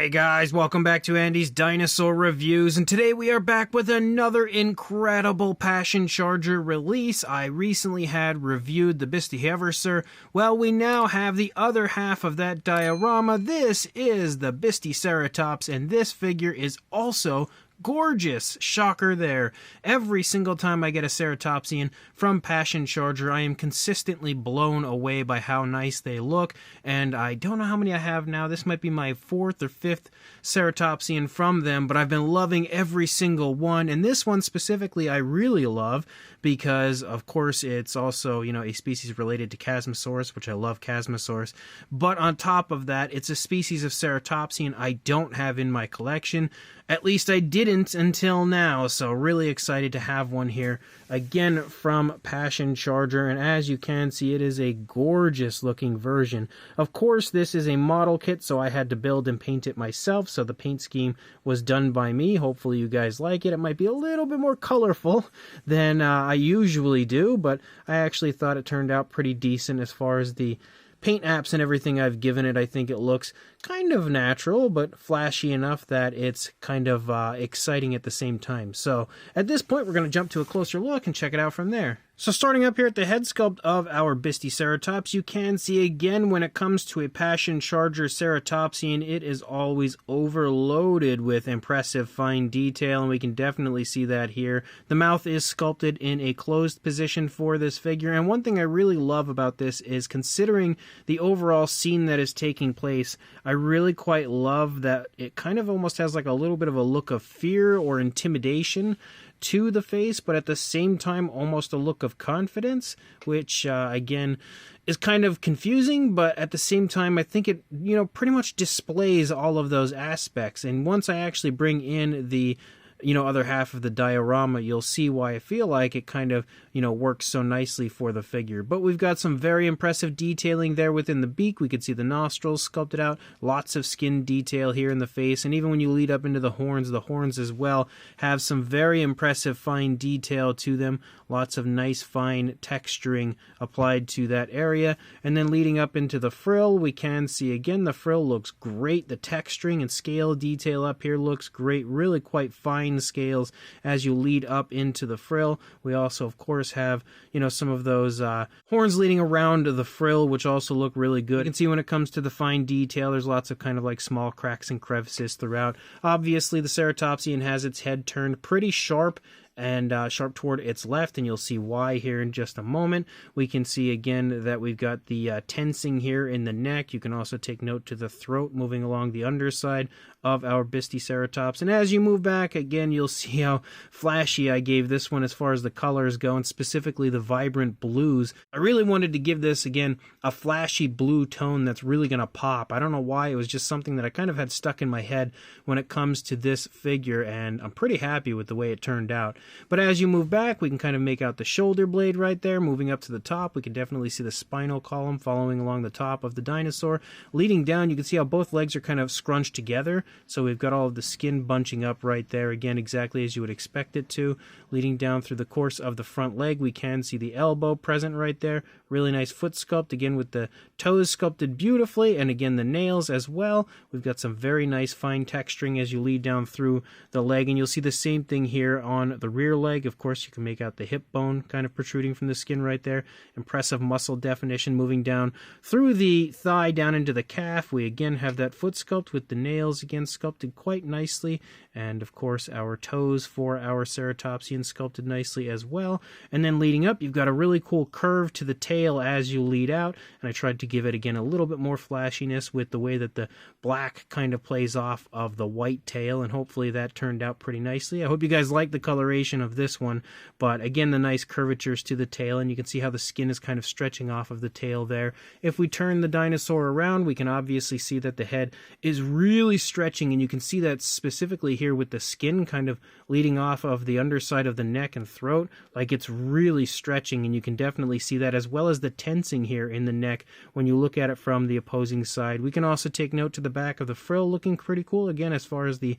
Hey guys, welcome back to Andy's Dinosaur Reviews, and today we are back with another incredible Passion Charger release. I recently had reviewed the Bistahieversor. Well, we now have the other half of that diorama. This is the Bisticeratops, and this figure is also gorgeous. Shocker there. Every single time I get a Ceratopsian from Passion Charger, I am consistently blown away by how nice they look, and I don't know how many I have now. This might be my 4th or 5th Ceratopsian from them, but I've been loving every single one, and this one specifically I really love because, of course, it's also, a species related to Chasmosaurus, which I love Chasmosaurus, but on top of that, it's a species of Ceratopsian I don't have in my collection. At least I didn't until now, so really excited to have one here, again from Passion Charger, and as you can see, it is a gorgeous looking version. Of course, this is a model kit, so I had to build and paint it myself, so the paint scheme was done by me. Hopefully you guys like it. It might be a little bit more colorful than I usually do, but I actually thought it turned out pretty decent as far as the paint apps and everything I've given it. I think it looks kind of natural, but flashy enough that it's kind of exciting at the same time. So at this point, we're going to jump to a closer look and check it out from there. So starting up here at the head sculpt of our Bisticeratops, you can see again when it comes to a Passion Charger Ceratopsian, it is always overloaded with impressive fine detail, and we can definitely see that here. The mouth is sculpted in a closed position for this figure, and one thing I really love about this is, considering the overall scene that is taking place, I really quite love that it kind of almost has like a little bit of a look of fear or intimidation to the face, but at the same time almost a look of confidence, which again is kind of confusing, but at the same time I think it pretty much displays all of those aspects. And once I actually bring in the other half of the diorama, you'll see why I feel like it kind of, works so nicely for the figure. But we've got some very impressive detailing there within the beak. We could see the nostrils sculpted out, lots of skin detail here in the face, and even when you lead up into the horns as well have some very impressive fine detail to them. Lots of nice fine texturing applied to that area. And then leading up into the frill, we can see again the frill looks great. The texturing and scale detail up here looks great. Really quite fine scales as you lead up into the frill. We also, of course, have some of those horns leading around the frill, which also look really good. You can see when it comes to the fine detail, there's lots of kind of like small cracks and crevices throughout. Obviously, the Ceratopsian has its head turned pretty sharp and sharp toward its left, and you'll see why here in just a moment. We can see again that we've got the tensing here in the neck. You can also take note to the throat moving along the underside of our Bisticeratops. And as you move back, again, you'll see how flashy I gave this one as far as the colors go, and specifically the vibrant blues. I really wanted to give this, again, a flashy blue tone that's really going to pop. I don't know why. It was just something that I kind of had stuck in my head when it comes to this figure, and I'm pretty happy with the way it turned out. But as you move back, we can kind of make out the shoulder blade right there. Moving up to the top, we can definitely see the spinal column following along the top of the dinosaur. Leading down, you can see how both legs are kind of scrunched together. So we've got all of the skin bunching up right there, again, exactly as you would expect it to. Leading down through the course of the front leg, we can see the elbow present right there. Really nice foot sculpt, again, with the toes sculpted beautifully, and again, the nails as well. We've got some very nice fine texturing as you lead down through the leg, and you'll see the same thing here on the rear leg. Of course, you can make out the hip bone kind of protruding from the skin right there. Impressive muscle definition moving down through the thigh down into the calf. We again have that foot sculpt with the nails again sculpted quite nicely, and of course our toes for our Ceratopsian sculpted nicely as well. And then leading up, you've got a really cool curve to the tail as you lead out, and I tried to give it again a little bit more flashiness with the way that the black kind of plays off of the white tail, and hopefully that turned out pretty nicely. I hope you guys like the coloration of this one, but again, the nice curvatures to the tail, and you can see how the skin is kind of stretching off of the tail there. If we turn the dinosaur around, we can obviously see that the head is really stretching, and you can see that specifically here with the skin kind of leading off of the underside of the neck and throat, like it's really stretching, and you can definitely see that, as well as the tensing here in the neck when you look at it from the opposing side. We can also take note to the back of the frill looking pretty cool, again, as far as the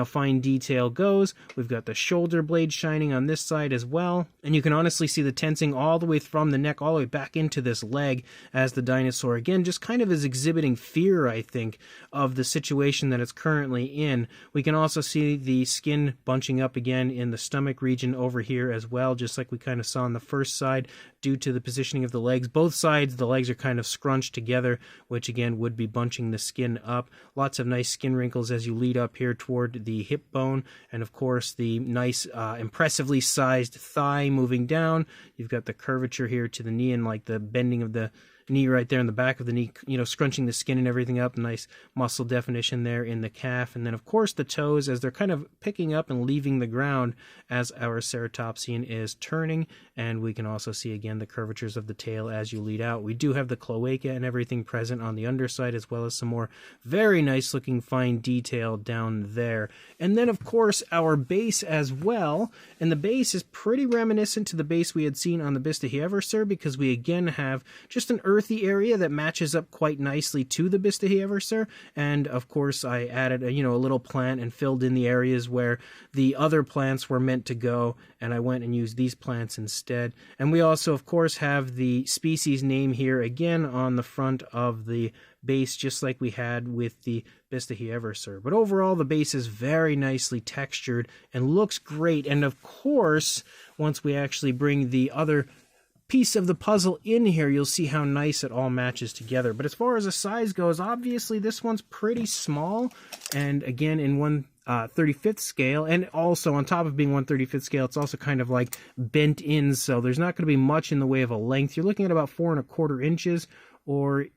fine detail goes. We've got the shoulder blade shining on this side as well, and you can honestly see the tensing all the way from the neck all the way back into this leg, as the dinosaur again just kind of is exhibiting fear, I think, of the situation that it's currently in. We can also see the skin bunching up again in the stomach region over here as well, just like we kind of saw on the first side due to the positioning of the legs. Both sides, the legs are kind of scrunched together, which again would be bunching the skin up. Lots of nice skin wrinkles as you lead up here toward the hip bone, and of course the nice impressively sized thigh moving down. You've got the curvature here to the knee and like the bending of the knee right there in the back of the knee, scrunching the skin and everything up. Nice muscle definition there in the calf. And then of course the toes as they're kind of picking up and leaving the ground as our ceratopsian is turning. And we can also see again the curvatures of the tail as you lead out. We do have the cloaca and everything present on the underside, as well as some more very nice looking fine detail down there. And then of course our base as well. And the base is pretty reminiscent to the base we had seen on the Bistahieversor, because we again have just an earthy area that matches up quite nicely to the Bistahieversor. And of course I added a little plant and filled in the areas where the other plants were meant to go, and I went and used these plants instead. And we also of course have the species name here again on the front of the base, just like we had with the Bistahieversor. But overall the base is very nicely textured and looks great. And of course once we actually bring the other piece of the puzzle in here, you'll see how nice it all matches together. But as far as the size goes, obviously this one's pretty small, and again in 1/35th scale, and also on top of being 1/35th scale, it's also kind of like bent in, so there's not going to be much in the way of a length. You're looking at about 4¼ inches, or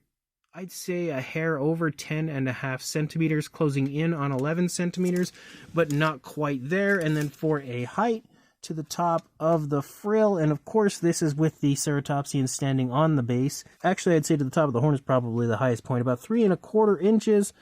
I'd say a hair over 10.5 centimeters, closing in on 11 centimeters, but not quite there. And then for a height, to the top of the frill, and of course this is with the ceratopsian standing on the base. Actually, I'd say to the top of the horn is probably the highest point, about 3¼ inches,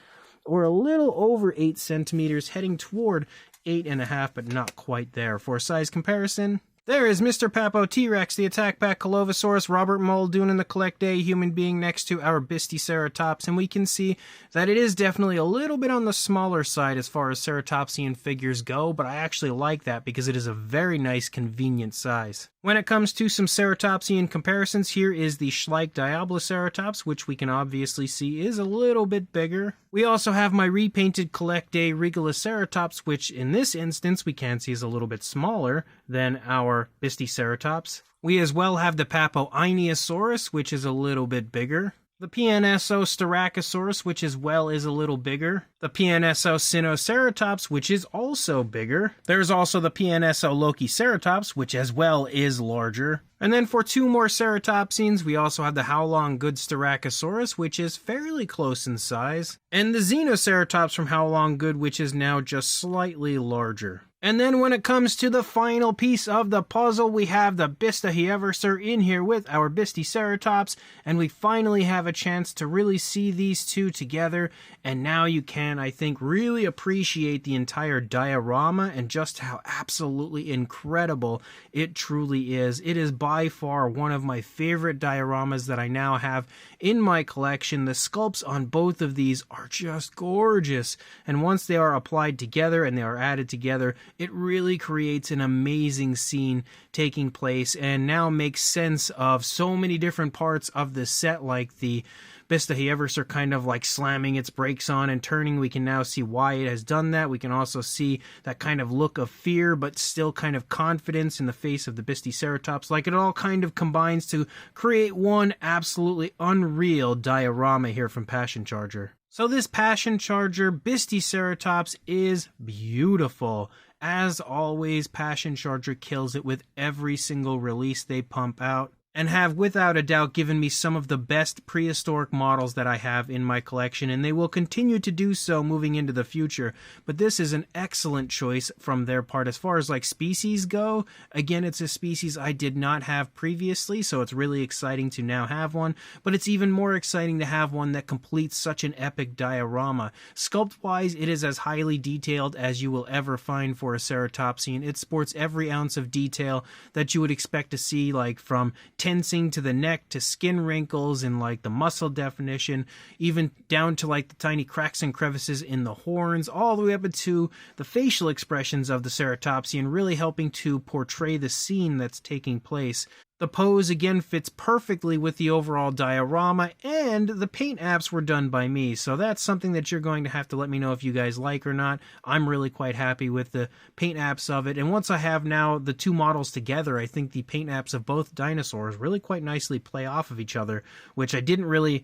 or a little over 8 centimeters, heading toward 8.5, but not quite there. For a size comparison, there is Mr. Papo T-Rex, the attack pack Colovosaurus, Robert Muldoon, and the Collect A human being next to our Bisticeratops, and we can see that it is definitely a little bit on the smaller side as far as ceratopsian figures go, but I actually like that because it is a very nice, convenient size. When it comes to some ceratopsian comparisons, here is the Schleich Diabloceratops, which we can obviously see is a little bit bigger. We also have my repainted Collect A Regaliceratops, which in this instance we can see is a little bit smaller than our Bisticeratops. We as well have the Papo Ineosaurus, which is a little bit bigger. The PNSO Styracosaurus, which as well is a little bigger. The PNSO Sinoceratops, which is also bigger. There's also the PNSO Lokiceratops, which as well is larger. And then for two more ceratopsians, we also have the Howlong Good Styracosaurus, which is fairly close in size. And the Xenoceratops from Howlong Good, which is now just slightly larger. And then when it comes to the final piece of the puzzle, we have the Bistahieversor in here with our Bisticeratops, and we finally have a chance to really see these two together. And now you can, I think, really appreciate the entire diorama and just how absolutely incredible it truly is. It is by far one of my favorite dioramas that I now have in my collection. The sculpts on both of these are just gorgeous, and once they are applied together and they are added together, it really creates an amazing scene taking place and now makes sense of so many different parts of the set, like the Bistahieversor kind of like slamming its brakes on and turning. We can now see why it has done that. We can also see that kind of look of fear, but still kind of confidence in the face of the Bisticeratops. Like, it all kind of combines to create one absolutely unreal diorama here from Passion Charger. So this Passion Charger Bisticeratops is beautiful. As always, Passion Charger kills it with every single release they pump out, and have without a doubt given me some of the best prehistoric models that I have in my collection, and they will continue to do so moving into the future. But this is an excellent choice from their part. As far as like species go, again, it's a species I did not have previously, so it's really exciting to now have one, but it's even more exciting to have one that completes such an epic diorama. Sculpt-wise, it is as highly detailed as you will ever find for a ceratopsian. It sports every ounce of detail that you would expect to see, like from tensing to the neck to skin wrinkles and like the muscle definition, even down to like the tiny cracks and crevices in the horns, all the way up to the facial expressions of the ceratopsian, really helping to portray the scene that's taking place. The The pose again fits perfectly with the overall diorama, and the paint apps were done by me, so that's something that you're going to have to let me know if you guys like or not. I'm really quite happy with the paint apps of it, and once I have now the two models together, I think the paint apps of both dinosaurs really quite nicely play off of each other, which I didn't really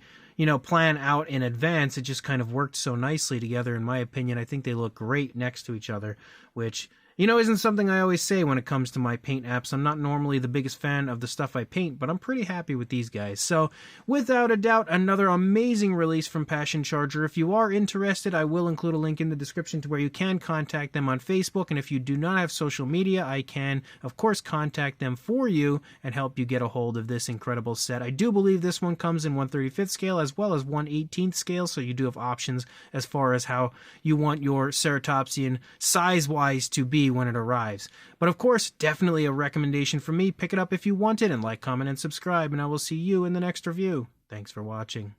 plan out in advance. It just kind of worked so nicely together, in my opinion. I think they look great next to each other, which isn't something I always say when it comes to my paint apps. I'm not normally the biggest fan of the stuff I paint, but I'm pretty happy with these guys. So, without a doubt, another amazing release from Passion Charger. If you are interested, I will include a link in the description to where you can contact them on Facebook, and if you do not have social media, I can, of course, contact them for you and help you get a hold of this incredible set. I do believe this one comes in 1/35th scale as well as 1/18th scale, so you do have options as far as how you want your ceratopsian size-wise to be when it arrives. But of course, definitely a recommendation from me. Pick it up if you want it, and like, comment, and subscribe, and I will see you in the next review. Thanks for watching.